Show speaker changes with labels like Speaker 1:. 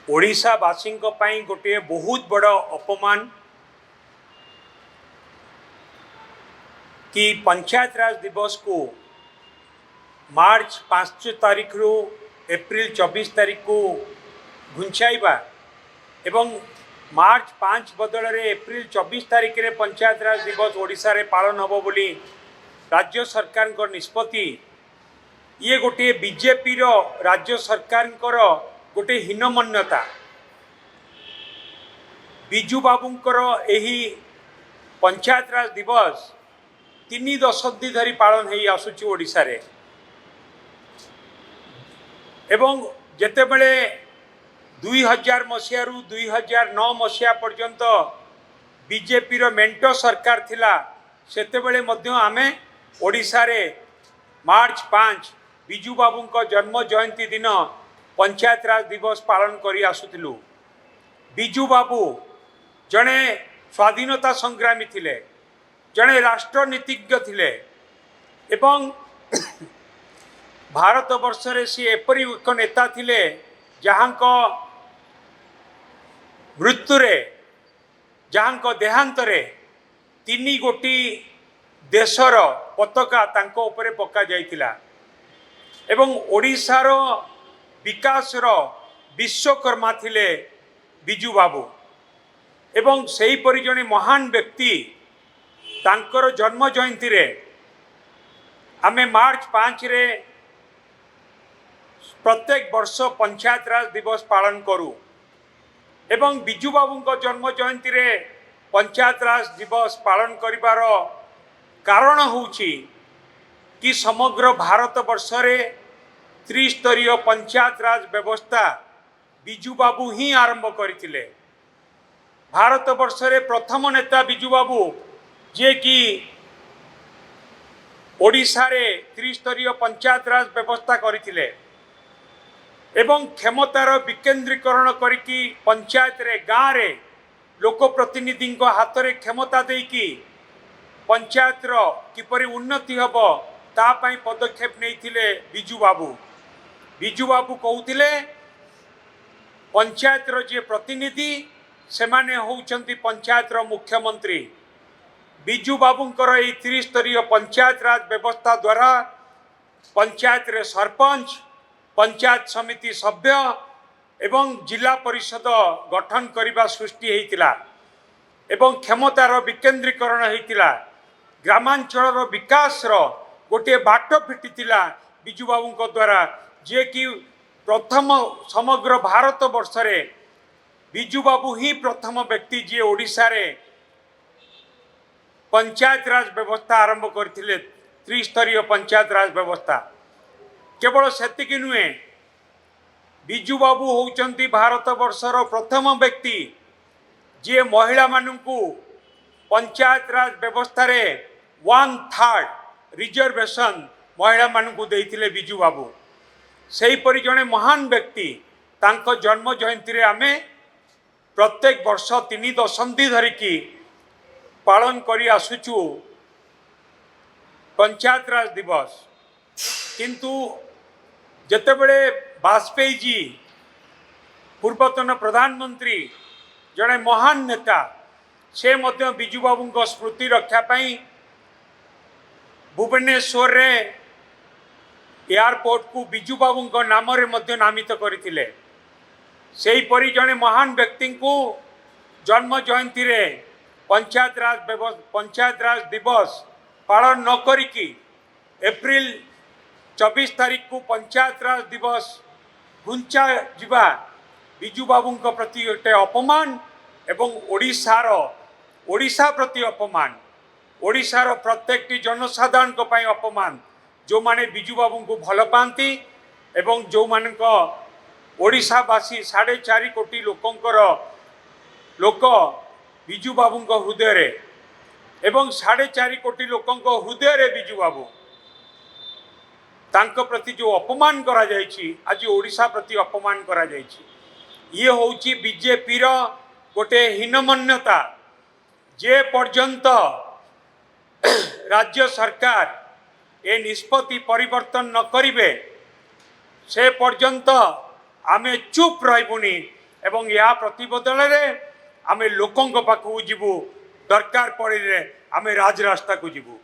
Speaker 1: ओडिशावासी गोटे बहुत बड़ अपमान कि पंचायत राज दिवस को मार्च 5 तारीख रु एप्रिल 24 तारीख को घुंचाइबा एवं मार्च 5 बदल में एप्रिल 24 तारीख रे पंचायत राज दिवस ओडिशा रे पालन हबो बोली राज्य सरकार को निष्पत्ति ये गोटे बीजेपी रो राज्य सरकार गोटे हीनमन्यता बिजू बाबूंकर एही पंचायत राज दिवस 3 दशंधि धरी पालन हो आसुची ओडिशा रे एवं जेतेबेले 2000 मसीह रु 2009 मसीहा पर्यंत बीजेपी रो मेंटो सरकार थिला सेतेबेले मध्य आमे ओडिशा रे मार्च 5 बिजू बाबूंको जन्म जयंती दिन पंचायत राज दिवस पालन करी आसुथिलु। बिजू बाबू जड़े स्वाधीनता संग्रामी थिले, जड़े राष्ट्रनीतिज्ञ थिले एवं भारत वर्ष रे सी एपरी एक नेता थिले जहाँको मृत्युरे जहाँको देहांतरे 3 गोटी देशर पताका तांको उपरे पका जाइतिला एवं ओडिशार विकासर विश्वकर्मा थिले बिजू बाबू एवं सही परि जने महान व्यक्ति तांकर जन्म जयंती रे आमे मार्च 5 रे प्रत्येक वर्ष पंचायत राज दिवस पालन करूँ एवं बिजू बाबू को जन्म जयंती रे पंचायत राज दिवस पालन करिवार कारण होउची कि समग्र भारत वर्ष रे त्रिस्तरीय पंचायत राज व्यवस्था बिजू बाबू ही आरंभ करथिले। भारत वर्ष रे प्रथम नेता बिजू बाबू जे कि ओडिशा रे त्रिस्तरीय पंचायत राज व्यवस्था करथिले एवं क्षमतार विकेंद्रीकरण करिकी पंचायत रे गाँव रे लोक प्रतिनिधि हाथ रे क्षमता देकी पंचायत रो किपरि उन्नति हबो ता पई पदक्षेप नैथिले बिजू बाबू। बिजू बाबू कहउथिले पंचायत रो जे प्रतिनिधि से माने होउचंती पंचायत रो मुख्यमंत्री। बिजू बाबूंकर ए त्रिस्तरीय पंचायत राज व्यवस्था द्वारा पंचायत रे सरपंच, पंचायत समिति सभ्य एवं जिला परिषद गठन करने सृष्टि होता एवं क्षमतार विकेंद्रीकरण होता ग्रामांचल विकास गोटे बाट फिटिला बिजू बाबू द्वारा जे कि प्रथम समग्र भारत वर्ष रे बिजू बाबू ही प्रथम व्यक्ति जी ओडिशा रे पंचायत राज व्यवस्था आरंभ करथिले त्रिस्तरीय पंचायत राज व्यवस्था। केवल सेतिक नुहे बिजू बाबू होउचंती भारत वर्षर प्रथम व्यक्ति जे महिला मानू पंचायत राज व्यवस्था रे 1/3 रिजर्वेशन महिला मानू देइथिले बिजू बाबू। सही परि जने महान व्यक्ति तांको जन्म जयंती रे आमे प्रत्येक वर्ष 3 दशंधि धरिकी पालन करी आसुचु पंचायत राज दिवस। किंतु जेतेबेले वाजपेयी जी पूर्वतन प्रधानमंत्री जड़े महान नेता से मध्य बिजू बाबू को स्मृति रक्षा पाई भुवनेश्वर रे एयरपोर्ट को बिजू बाबू को नाम रे मध्य नामित करथिले। सेही परि जड़े महान व्यक्ति को जन्म जयंती रे पंचायत राज दिवस पालन न करिकी एप्रिल 24 तारीख को पंचायत राज दिवस घुंचा जिबा बिजू बाबू प्रति गोटे अपमान एवं ओडिशा प्रति अपमान, ओडिशार प्रत्येक जनसाधारण को पई अपमान जो माने बिजू बाबू को भल पाती एवं जो मानक ओडिशावासी 4.5 कोटी लोक बिजू बाबू हृदय रे एवं 4.5 कोटी लोक हृदय रे बिजू बाबू तांको प्रति जो अपमान करा जायछि आज ओडिशा प्रति अपमान करा जायछि ये होउछि बीजेपी रो गोटे हीनमन्यता। जे पर्यंत राज्य सरकार ए निष्पत्ति परिवर्तन न करिवे से पर्यंत आमे चुप रहिबुनी ଏବଂ ଏହା ପ୍ରତିବଦଳରେ ଆମେ ଲୋକଙ୍କ ପାଖକୁ ଯିବୁ, ଦରକାର ପଡ଼ିଲେ ଆମେ ରାଜରାସ୍ତାକୁ ଯିବୁ।